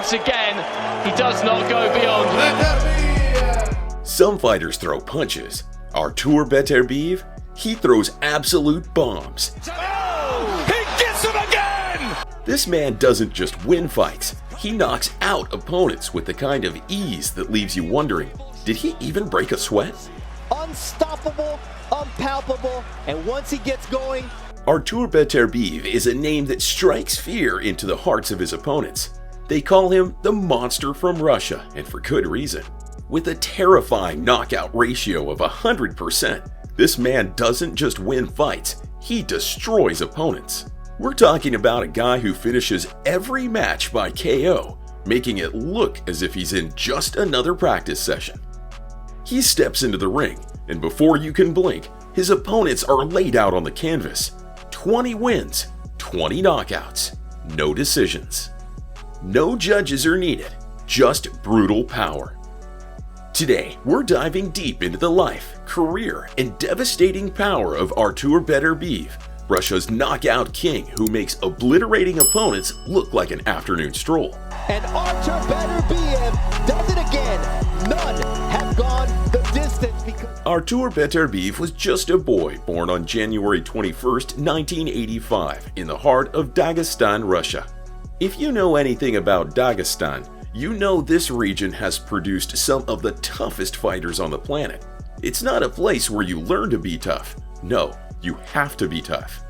once again, he does not go beyond. Some fighters throw punches. Artur Beterbiev, he throws absolute bombs. Oh, he gets him again! This man doesn't just win fights, he knocks out opponents with the kind of ease that leaves you wondering, did he even break a sweat? Unstoppable, unpalpable, and once he gets going... Artur Beterbiev is a name that strikes fear into the hearts of his opponents. They call him the monster from Russia, and for good reason. With a terrifying knockout ratio of 100%, this man doesn't just win fights, he destroys opponents. We're talking about a guy who finishes every match by KO, making it look as if he's in just another practice session. He steps into the ring, and before you can blink, his opponents are laid out on the canvas. 20 wins, 20 knockouts, no decisions. No judges are needed, just brutal power. Today, we're diving deep into the life, career, and devastating power of Artur Beterbiev, Russia's knockout king who makes obliterating opponents look like an afternoon stroll. And Artur Beterbiev does it again. None have gone the distance because... Artur Beterbiev was just a boy born on January 21st, 1985 in the heart of Dagestan, Russia. If you know anything about Dagestan, you know this region has produced some of the toughest fighters on the planet. It's not a place where you learn to be tough. No, you have to be tough.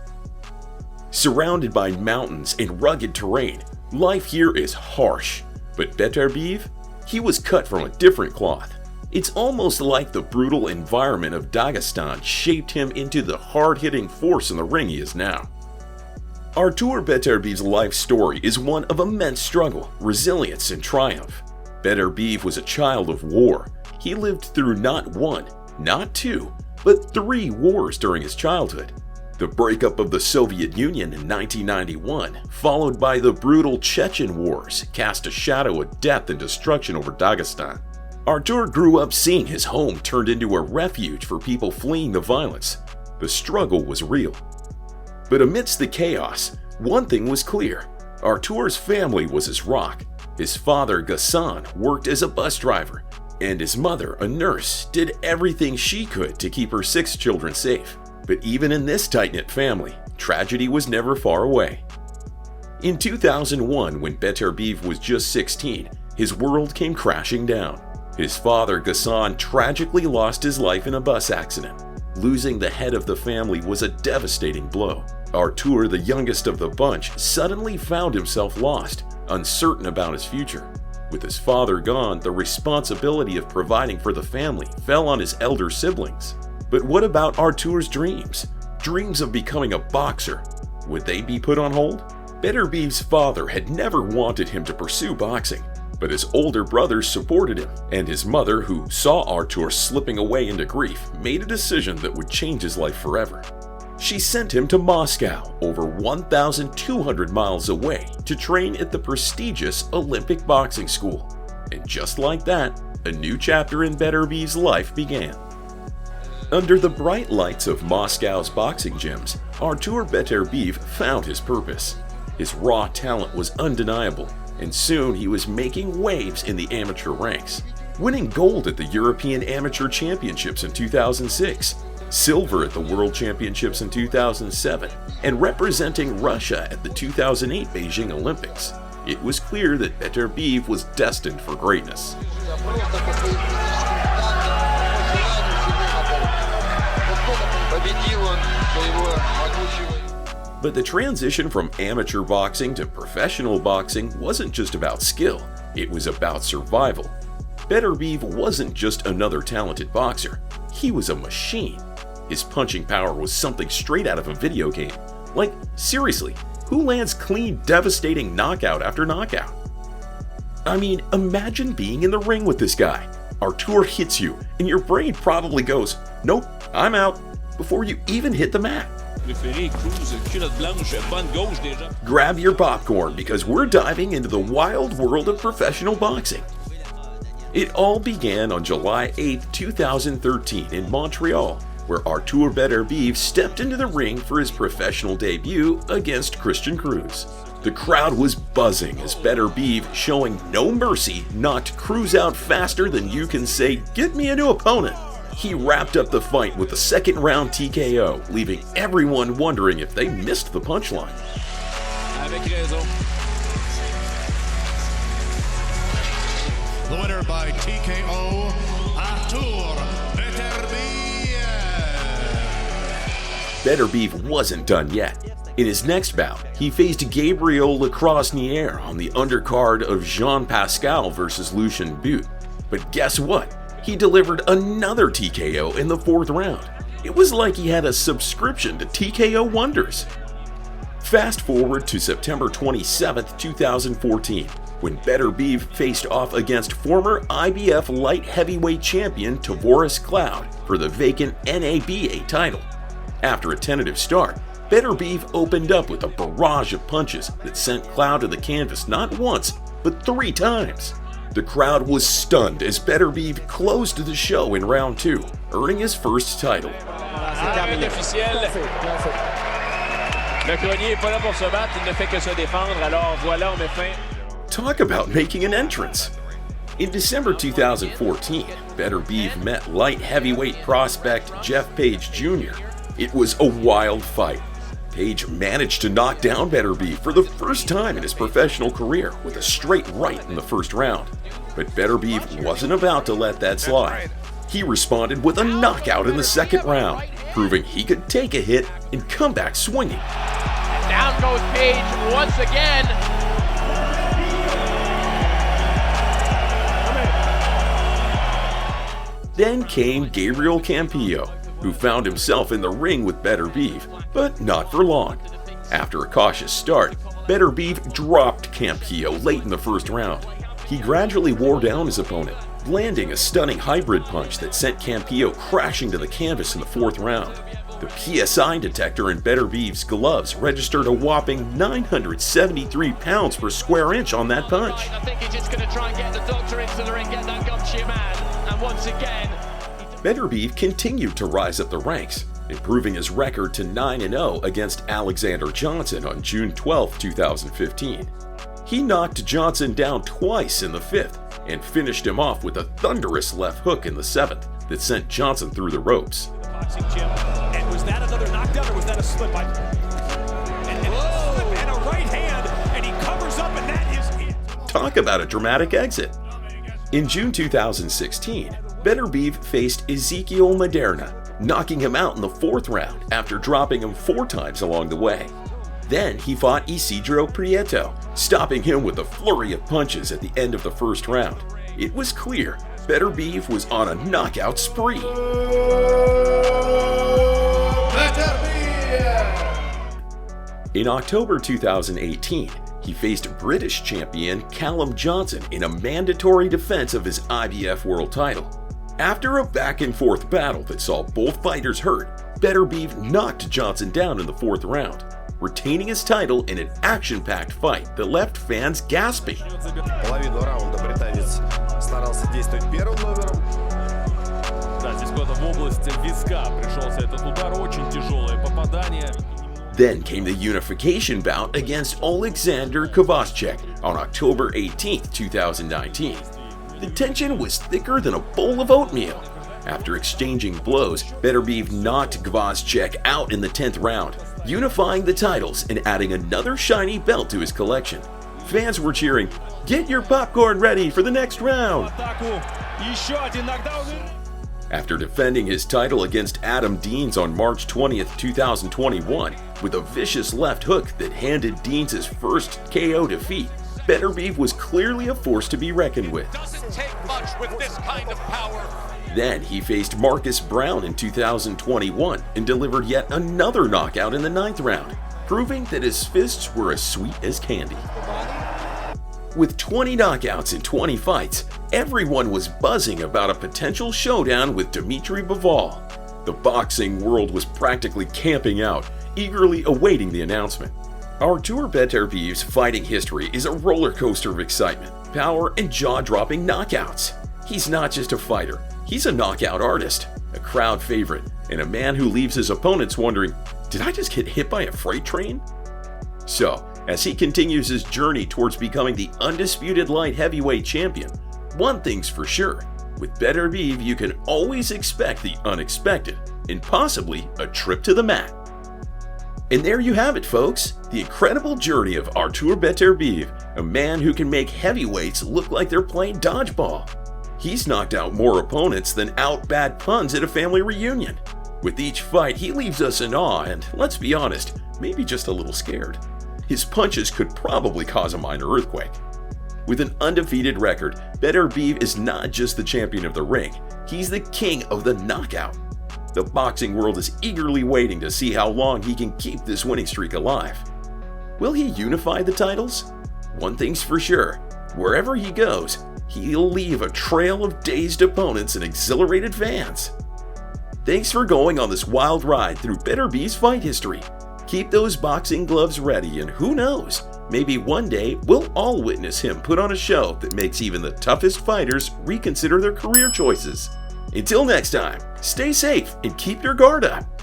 Surrounded by mountains and rugged terrain, life here is harsh. But Beterbiev, he was cut from a different cloth. It's almost like the brutal environment of Dagestan shaped him into the hard-hitting force in the ring he is now. Artur Beterbiev's life story is one of immense struggle, resilience, and triumph. Beterbiev was a child of war. He lived through not one, not two, but 3 wars during his childhood. The breakup of the Soviet Union in 1991, followed by the brutal Chechen Wars, cast a shadow of death and destruction over Dagestan. Artur grew up seeing his home turned into a refuge for people fleeing the violence. The struggle was real. But amidst the chaos, one thing was clear. Artur's family was his rock. His father, Gassan, worked as a bus driver, and his mother, a nurse, did everything she could to keep her 6 children safe. But even in this tight-knit family, tragedy was never far away. In 2001, when Beterbiev was just 16, his world came crashing down. His father, Gassan, tragically lost his life in a bus accident. Losing the head of the family was a devastating blow. Artur, the youngest of the bunch, suddenly found himself lost, uncertain about his future. With his father gone, the responsibility of providing for the family fell on his elder siblings. But what about Artur's dreams? Dreams of becoming a boxer. Would they be put on hold? Beterbiev's father had never wanted him to pursue boxing, but his older brothers supported him, and his mother, who saw Artur slipping away into grief, made a decision that would change his life forever. She sent him to Moscow, over 1,200 miles away, to train at the prestigious Olympic boxing school. And just like that, a new chapter in Beterbiev's life began. Under the bright lights of Moscow's boxing gyms, Artur Beterbiev found his purpose. His raw talent was undeniable, and soon he was making waves in the amateur ranks, winning gold at the European Amateur Championships in 2006, silver at the World Championships in 2007, and representing Russia at the 2008 Beijing Olympics. It was clear that Beterbiev was destined for greatness. But the transition from amateur boxing to professional boxing wasn't just about skill, it was about survival. Beterbiev wasn't just another talented boxer, he was a machine. His punching power was something straight out of a video game. Like, seriously, who lands clean, devastating knockout after knockout? I mean, imagine being in the ring with this guy. Artur hits you, and your brain probably goes, "Nope, I'm out," before you even hit the mat. Grab your popcorn because we're diving into the wild world of professional boxing. It all began on July 8, 2013 in Montreal, where Artur Beterbiev stepped into the ring for his professional debut against Christian Cruz. The crowd was buzzing as Beterbiev, showing no mercy, knocked Cruz out faster than you can say, "Get me a new opponent." He wrapped up the fight with a second-round TKO, leaving everyone wondering if they missed the punchline. The winner by TKO, Artur Beterbiev. Beterbiev wasn't done yet. In his next bout, he faced Gabriel Lacrosnier on the undercard of Jean Pascal vs. Lucien Butte. But guess what? He delivered another TKO in the 4th round. It was like he had a subscription to TKO wonders. Fast forward to September 27, 2014, when Beterbiev faced off against former IBF light heavyweight champion Tavoris Cloud for the vacant NABA title. After a tentative start, Beterbiev opened up with a barrage of punches that sent Cloud to the canvas not once, but 3 times. The crowd was stunned as Beterbiev closed the show in round 2, earning his first title. Talk about making an entrance. In December 2014, Beterbiev met light heavyweight prospect Jeff Page Jr. It was a wild fight. Page managed to knock down Beterbiev for the first time in his professional career with a straight right in the 1st round. But Beterbiev wasn't about to let that slide. He responded with a knockout in the 2nd round, proving he could take a hit and come back swinging. Down goes Page once again. Then came Gabriel Campillo, who found himself in the ring with Beterbiev, but not for long. After a cautious start, Beterbiev dropped Campillo late in the 1st round. He gradually wore down his opponent, landing a stunning hybrid punch that sent Campillo crashing to the canvas in the 4th round. The PSI detector in Beterbiev's gloves registered a whopping 973 pounds per square inch on that punch. I think he's just going to try and get the doctor into the ring, get that gumshoe man, and once again... Beterbiev continued to rise up the ranks, improving his record to 9-0 against Alexander Johnson on June 12, 2015. He knocked Johnson down twice in the 5th and finished him off with a thunderous left hook in the 7th that sent Johnson through the ropes. And was that another knockdown or was that a slip? And a right hand, and he covers up, and that is it. Talk about a dramatic exit. In June 2016, Beterbiev faced Ezekiel Maderna, knocking him out in the 4th round after dropping him 4 times along the way. Then he fought Isidro Prieto, stopping him with a flurry of punches at the end of the 1st round. It was clear Beterbiev was on a knockout spree. In October 2018, he faced British champion Callum Johnson in a mandatory defense of his IBF world title. After a back-and-forth battle that saw both fighters hurt, Beterbiev knocked Johnson down in the 4th round, retaining his title in an action-packed fight that left fans gasping. Половину раунда британец старался действовать первым номером. Да, здесь куда-то в область виска пришелся этот удар, очень тяжелое попадание. Then came the unification bout against Alexander Kovacevic on October 18, 2019. The tension was thicker than a bowl of oatmeal. After exchanging blows, Beterbiev knocked Kovacevic out in the 10th round, unifying the titles and adding another shiny belt to his collection. Fans were cheering, "Get your popcorn ready for the next round!" After defending his title against Adam Deans on March 20, 2021, with a vicious left hook that handed Deans his first KO defeat, Beterbiev was clearly a force to be reckoned with. Doesn't take much with this kind of power. Then he faced Marcus Brown in 2021 and delivered yet another knockout in the 9th round, proving that his fists were as sweet as candy. With 20 knockouts in 20 fights, everyone was buzzing about a potential showdown with Dmitry Bivol. The boxing world was practically camping out, eagerly awaiting the announcement. Artur Beterbiev's fighting history is a roller coaster of excitement, power, and jaw-dropping knockouts. He's not just a fighter, he's a knockout artist, a crowd favorite, and a man who leaves his opponents wondering, did I just get hit by a freight train? So, as he continues his journey towards becoming the undisputed light heavyweight champion. One thing's for sure, with Beterbiev you can always expect the unexpected and possibly a trip to the mat. And there you have it, folks, the incredible journey of Artur Beterbiev, a man who can make heavyweights look like they're playing dodgeball. He's knocked out more opponents than out bad puns at a family reunion. With each fight, he leaves us in awe and, let's be honest, maybe just a little scared. His punches could probably cause a minor earthquake. With an undefeated record, Beterbiev is not just the champion of the ring, he's the king of the knockout. The boxing world is eagerly waiting to see how long he can keep this winning streak alive. Will he unify the titles? One thing's for sure, wherever he goes, he'll leave a trail of dazed opponents and exhilarated fans. Thanks for going on this wild ride through Beterbiev's fight history. Keep those boxing gloves ready, and who knows, maybe one day we'll all witness him put on a show that makes even the toughest fighters reconsider their career choices. Until next time, stay safe and keep your guard up.